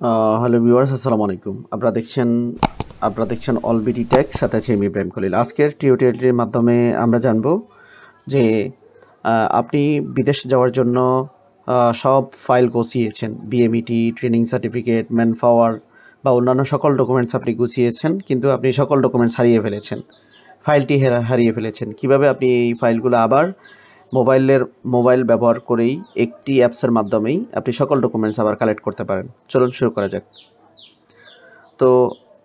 Hello viewers, আসসালামু আলাইকুম। আপনারা দেখছেন অলবিডি টেক, সাথে আছে আমি ইব্রাহিম খলিল। আজকের টিউটোরিয়ালটির মাধ্যমে আমরা জানব যে আপনি বিদেশ যাওয়ার জন্য সব ফাইল গুছিয়েছেন, BMET, training certificate, manpower বা অন্যান্য সকল ডকুমেন্টস আপনি গুছিয়েছেন, কিন্তু আপনি সকল ডকুমেন্টস হারিয়ে ফেলেছেন, ফাইলটি হারিয়ে ফেলেছেন। কিভাবে আপনি এই ফাইলগুলো আবার মোবাইল ব্যবহার করেই একটি অ্যাপসের মাধ্যমেই আপনি সকল ডকুমেন্টস আবার কালেক্ট করতে পারেন। চলুন শুরু করা যাক। তো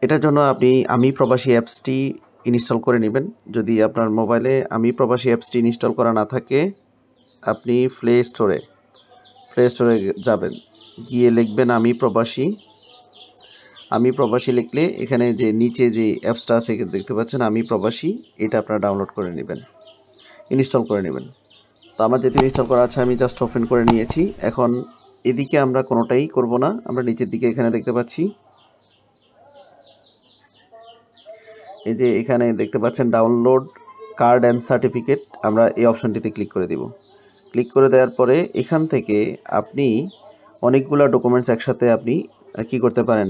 এটার জন্য আপনি আমি প্রবাসী অ্যাপসটি ইনস্টল করে নেবেন। যদি আপনার মোবাইলে আমি প্রবাসী অ্যাপসটি ইনস্টল করা না থাকে, আপনি প্লে স্টোরে যাবেন, গিয়ে লিখবেন আমি প্রবাসী লিখলে এখানে যে নিচে যে অ্যাপসটা আছে দেখতে পাচ্ছেন আমি প্রবাসী, এটা আপনারা ডাউনলোড করে নেবেন, ইনস্টল করে নেবেন। তো আমার যেহেতু ইনস্টল করা আছে, আমি জাস্ট ওপেন করে নিয়েছি। এখন এদিকে আমরা কোনোটাই করব না, আমরা নিচের দিকে এখানে দেখতে পাচ্ছি, এই যে এখানে দেখতে পাচ্ছেন ডাউনলোড কার্ড অ্যান্ড সার্টিফিকেট, আমরা এই অপশানটিতে ক্লিক করে দিব। ক্লিক করে দেওয়ার পরে এখান থেকে আপনি অনেকগুলো ডকুমেন্টস একসাথে আপনি কি করতে পারেন,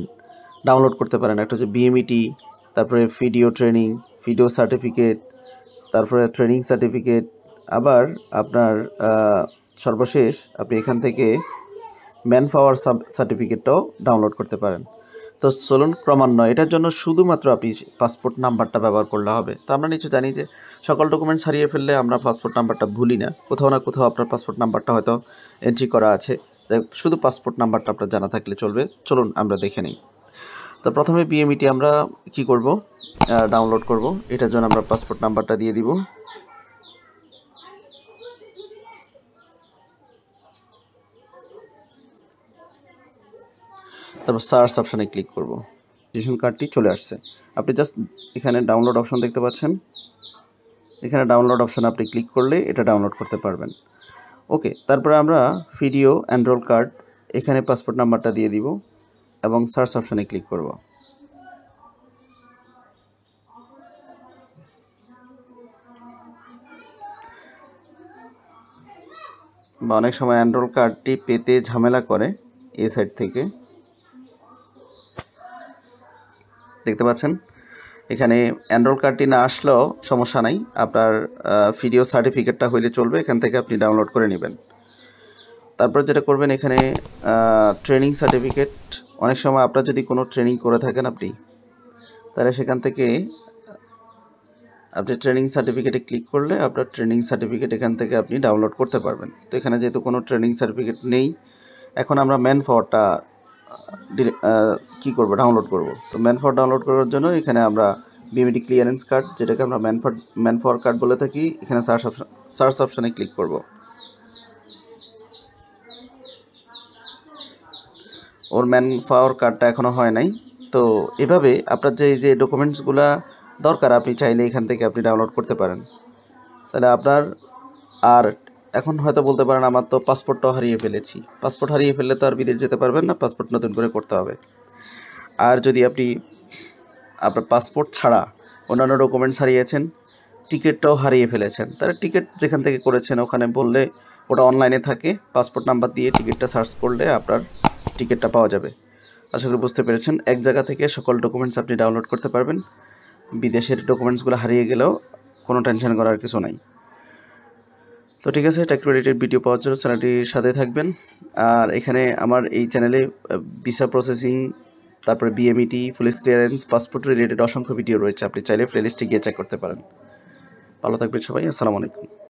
ডাউনলোড করতে পারেন। একটা হচ্ছে বিএমইটি, তারপরে ভিডিও সার্টিফিকেট, তারপরে ট্রেনিং সার্টিফিকেট, আবার আপনার সর্বশেষ আপনি এখান থেকে ম্যান পাওয়ার সার্টিফিকেটটাও ডাউনলোড করতে পারেন। তো চলুন ক্রমান্বয়ে, এটার জন্য শুধুমাত্র আপনি পাসপোর্ট নাম্বারটা ব্যবহার করলে হবে। তো আমরা নিশ্চয় জানি যে সকল ডকুমেন্টস হারিয়ে ফেললে আমরা পাসপোর্ট নাম্বারটা ভুলি না, কোথাও না কোথাও আপনার পাসপোর্ট নাম্বারটা হয়তো এন্ট্রি করা আছে, তাই শুধু পাসপোর্ট নাম্বারটা আপনার জানা থাকলে চলবে। চলুন আমরা দেখে নিই। তো প্রথমে বিএমইটি আমরা কি করব, ডাউনলোড করব। এটার জন্য আমরা পাসপোর্ট নাম্বারটা দিয়ে দিব। তারপর সার্চ অপশানে ক্লিক করব। রেজিস্ট্রেশন কার্ডটি চলে আসছে। আপনি জাস্ট এখানে ডাউনলোড অপশন দেখতে পাচ্ছেন, এখানে ডাউনলোড অপশানে আপনি ক্লিক করলে এটা ডাউনলোড করতে পারবেন। ওকে, তারপরে আমরা ভিডিও এনরোল কার্ড, এখানে পাসপোর্ট নাম্বারটা দিয়ে দিব এবং সার্চ অপশানে ক্লিক করব। বা অনেক সময় এনরোল কার্ডটি পেতে ঝামেলা করে এই সাইড থেকে, দেখতে পাচ্ছেন এখানে এনরোল কার্ডটি না আসলেও সমস্যা নাই, আপনার ভিডিও সার্টিফিকেটটা হইলে চলবে, এখান থেকে আপনি ডাউনলোড করে নেবেন। তারপর যেটা করবেন, এখানে ট্রেনিং সার্টিফিকেট, অনেক সময় আপনার যদি কোনো ট্রেনিং করে থাকেন আপনি, তাহলে সেখান থেকে আপনি ট্রেনিং সার্টিফিকেটে ক্লিক করলে আপনার ট্রেনিং সার্টিফিকেট এখান থেকে আপনি ডাউনলোড করতে পারবেন। তো এখানে যেহেতু কোনো ট্রেনিং সার্টিফিকেট নেই, এখন আমরা ম্যান পাওয়ারটা কী করবো, ডাউনলোড করব। তো ম্যান পাওয়ার ডাউনলোড করার জন্য এখানে আমরা বিএমইটি ক্লিয়ারেন্স কার্ড, যেটাকে আমরা ম্যান পাওয়ার কার্ড বলে থাকি, এখানে সার্চ অপশানে ক্লিক করব। ওর ম্যান পাওয়ার কার্ডটা এখনও হয় নাই। তো এভাবে আপনার যে ডকুমেন্টসগুলো দরকার আপনি চাইলে এখান থেকে আপনি ডাউনলোড করতে পারেন। তাহলে আপনার আর এখন হয়তো বলতে পারেন আমার তো পাসপোর্টটাও হারিয়ে ফেলেছি। পাসপোর্ট হারিয়ে ফেললে তো আর বিদেশ যেতে পারবেন না, পাসপোর্ট নতুন করে করতে হবে। আর যদি আপনি আপনার পাসপোর্ট ছাড়া অন্যান্য ডকুমেন্টস হারিয়েছেন, টিকিটটাও হারিয়ে ফেলেছেন, তাহলে টিকিট যেখান থেকে করেছেন ওখানে বললে ওটা অনলাইনে থাকে, পাসপোর্ট নাম্বার দিয়ে টিকিটটা সার্চ করলে আপনার টিকিটটা পাওয়া যাবে। আশা করি বুঝতে পেরেছেন। এক জায়গা থেকে সকল ডকুমেন্টস আপনি ডাউনলোড করতে পারবেন। বিদেশের ডকুমেন্টসগুলো হারিয়ে গেলেও কোনো টেনশন করার কিছু নাই। তো ঠিক আছে, টেক রিলেটেড ভিডিও পাওয়ার জন্য চ্যানেলটির সাথে থাকবেন। আর এখানে আমার এই চ্যানেলে ভিসা প্রসেসিং, তারপরে BMET, police clearance, passport related অসংখ্য ভিডিও রয়েছে, আপনি চাইলে প্লেলিস্টে গিয়ে চেক করতে পারেন। ভালো থাকবেন সবাই, আসসালামু আলাইকুম।